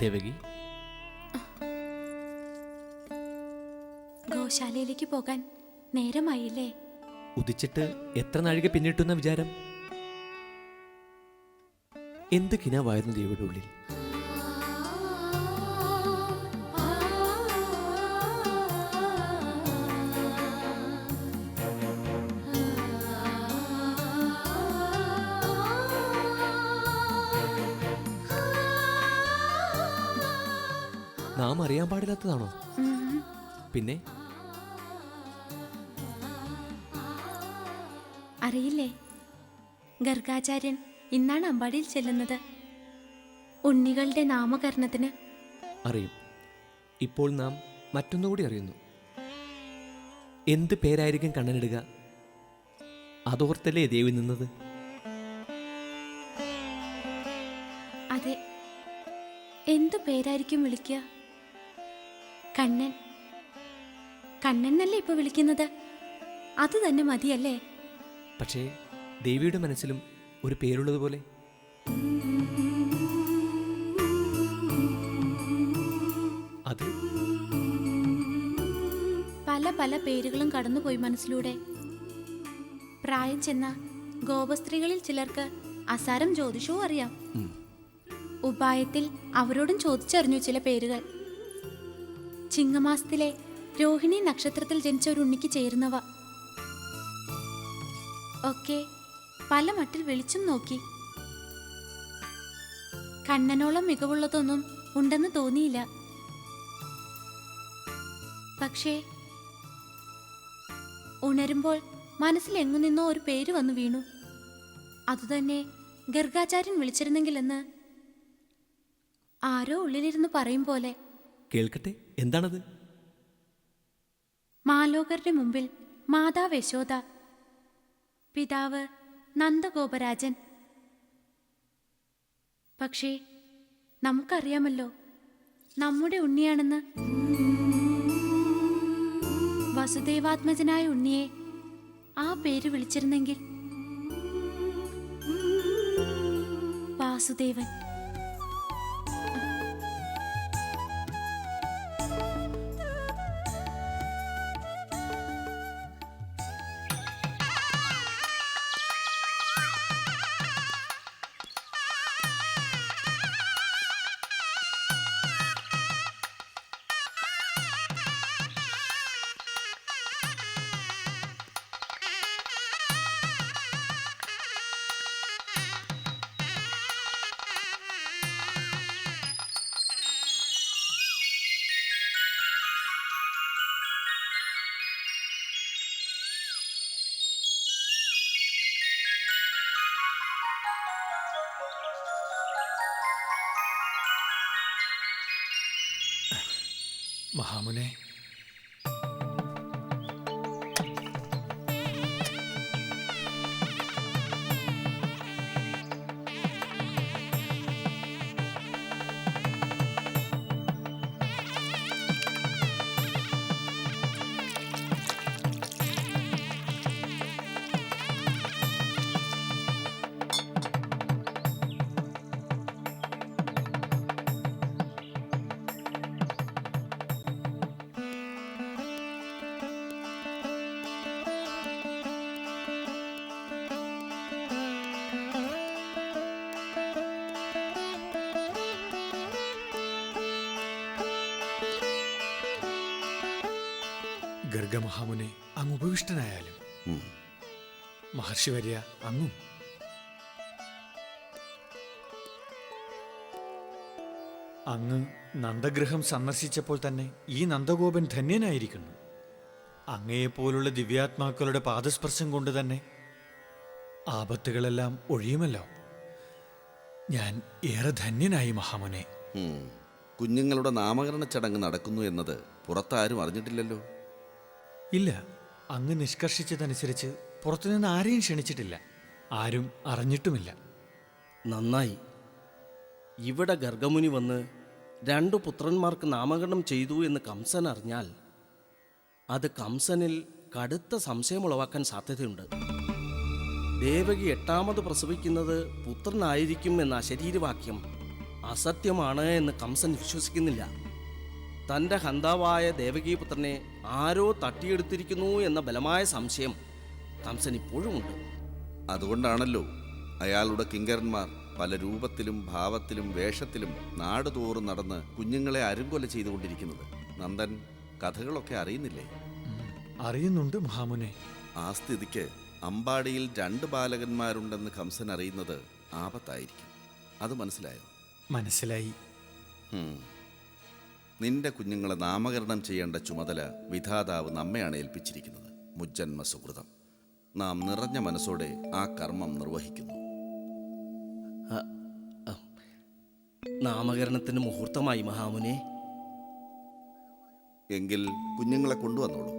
ദേവകി, ഗോശാലയിലേക്ക് പോകാൻ നേരമായില്ലേ? ഉദിച്ചിട്ട് എത്ര നാഴിക പിന്നിട്ടെന്ന വിചാരം? എന്ത് കിനാവായിരുന്നു ദേവിയുടെ ഉള്ളിൽ. നാം അറിയാൻ പാടില്ലാത്തതാണോ? പിന്നെ അറിയില്ലേ, ഗർഗാചാര്യൻ ഇന്നാണ് അമ്പാടിയിൽ ചെല്ലുന്നത് ഉണ്ണികളുടെ നാമകരണത്തിന്. അറിയും. ഇപ്പോൾ നാം മറ്റൊന്നുകൂടി അറിയുന്നു. എന്ത് പേരായിരിക്കും കണ്ണനിടുക? അതോർത്തല്ലേ ദേവി നിന്നത്? അതെ, എന്തു പേരായിരിക്കും വിളിക്കുക? കണ്ണൻ. കണ്ണൻ എന്നല്ലേ ഇപ്പൊ വിളിക്കുന്നത്? അത് തന്നെ മതിയല്ലേ? പക്ഷേ ദേവിയുടെ മനസ്സിലും ഒരു പേരുള്ളതുപോലെ. അത് പല പല പേരുകളും കടന്നുപോയി മനസ്സിലൂടെ. പ്രായം ചെന്ന ഗോപസ്ത്രീകളിൽ ചിലർക്ക് അസാരം ജ്യോതിഷവും അറിയാം. ഉപായത്തിൽ അവരോടും ചോദിച്ചറിഞ്ഞു ചില പേരുകൾ. ചിങ്ങമാസത്തിലെ രോഹിണി നക്ഷത്രത്തിൽ ജനിച്ച ഒരു ഉണ്ണിക്ക് ചേരുന്നവ ഒക്കെ പല മട്ടിൽ വിളിച്ചും നോക്കി. കണ്ണനോളം മികവുള്ളതൊന്നും ഉണ്ടെന്ന് തോന്നിയില്ല. പക്ഷേ ഉണരുമ്പോൾ മനസ്സിൽ എങ്ങു നിന്നോ ഒരു പേര് വന്നു വീണു. അതുതന്നെ ഗർഗാചാര്യൻ വിളിച്ചിരുന്നെങ്കിലെന്ന് ആരോ ഉള്ളിലിരുന്ന് പറയും പോലെ. കേൾക്കട്ടെ, എന്താണത്? മാലോകരുടെ മുമ്പിൽ മാതാവ് യശോദ, പിതാവ് നന്ദഗോപരാജൻ. പക്ഷേ നമുക്കറിയാമല്ലോ നമ്മുടെ ഉണ്ണിയാണെന്ന്. വസുദേവാത്മജനായ ഉണ്ണിയെ ആ പേര് വിളിച്ചിരുന്നെങ്കിൽ വാസുദേവൻ. മഹാമുനെ, ഗർഗമഹാമുനെ അങ്ങ് ഉപവിഷ്ടനായാലും മഹർഷിവര്യ അങ്ങും. അങ്ങ് നന്ദഗൃഹം സന്ദർശിച്ചപ്പോൾ തന്നെ ഈ നന്ദഗോപൻ ധന്യനായിരിക്കുന്നു. അങ്ങയെപ്പോലുള്ള ദിവ്യാത്മാക്കളുടെ പാദസ്പർശം കൊണ്ട് തന്നെ ആപത്തുകളെല്ലാം ഒഴിയുമല്ലോ. ഞാൻ ഏറെ ധന്യനായി മഹാമുനെ. കുഞ്ഞുങ്ങളുടെ നാമകരണ ചടങ്ങ് നടക്കുന്നു എന്നത് പുറത്താരും അറിഞ്ഞിട്ടില്ലല്ലോ? ഇല്ല, അങ്ങ് നിഷ്കർഷിച്ചതനുസരിച്ച് പുറത്തുനിന്ന് ആരെയും ക്ഷണിച്ചിട്ടില്ല, ആരും അറിഞ്ഞിട്ടുമില്ല. നന്നായി. ഇവിടെ ഗർഗമുനി വന്ന് 2 പുത്രന്മാർക്ക് നാമകരണം ചെയ്തു എന്ന് കംസൻ അറിഞ്ഞാൽ അത് കംസനിൽ കടുത്ത സംശയമുളവാക്കാൻ സാധ്യതയുണ്ട്. ദേവകി 8ാമത് പ്രസവിക്കുന്നത് പുത്രനായിരിക്കും എന്ന അശരീരവാക്യം അസത്യമാണ് എന്ന് കംസൻ വിശ്വസിക്കുന്നില്ല. തൻ്റെ ഹന്താവായ ദേവകീപുത്രനെ ആരോ തട്ടിയെടുത്തിരിക്കുന്നു എന്ന ബലമായ സംശയം കംസൻ ഇപ്പോഴുമുണ്ട്. അതുകൊണ്ടാണല്ലോ അയാളുടെ കിങ്കരന്മാർ പല രൂപത്തിലും ഭാവത്തിലും വേഷത്തിലും നാടുതോറും നടന്ന് കുഞ്ഞുങ്ങളെ അരുംകൊല ചെയ്തുകൊണ്ടിരിക്കുന്നത്. നന്ദൻ കഥകളൊക്കെ അറിയുന്നില്ലേ? അറിയുന്നുണ്ട് മഹാമുനെ. ആ സ്ഥിതിക്ക് അമ്പാടിയിൽ 2 ബാലകന്മാരുണ്ടെന്ന് കംസൻ അറിയുന്നത് ആപത്തായിരിക്കും. അത് മനസ്സിലായോ? മനസ്സിലായി. ഉം. നിന്റെ കുഞ്ഞുങ്ങളെ നാമകരണം ചെയ്യേണ്ട ചുമതല വിധാതാവ് നമ്മെയാണ് ഏൽപ്പിച്ചിരിക്കുന്നത്. മുജ്ജന്മ സുഹൃതം. നാം നിറഞ്ഞ മനസ്സോടെ ആ കർമ്മം നിർവഹിക്കുന്നു. നാമകരണത്തിന് മുഹൂർത്തമായി മഹാമുനെ. എങ്കിൽ കുഞ്ഞുങ്ങളെ കൊണ്ടുവന്നോളൂ.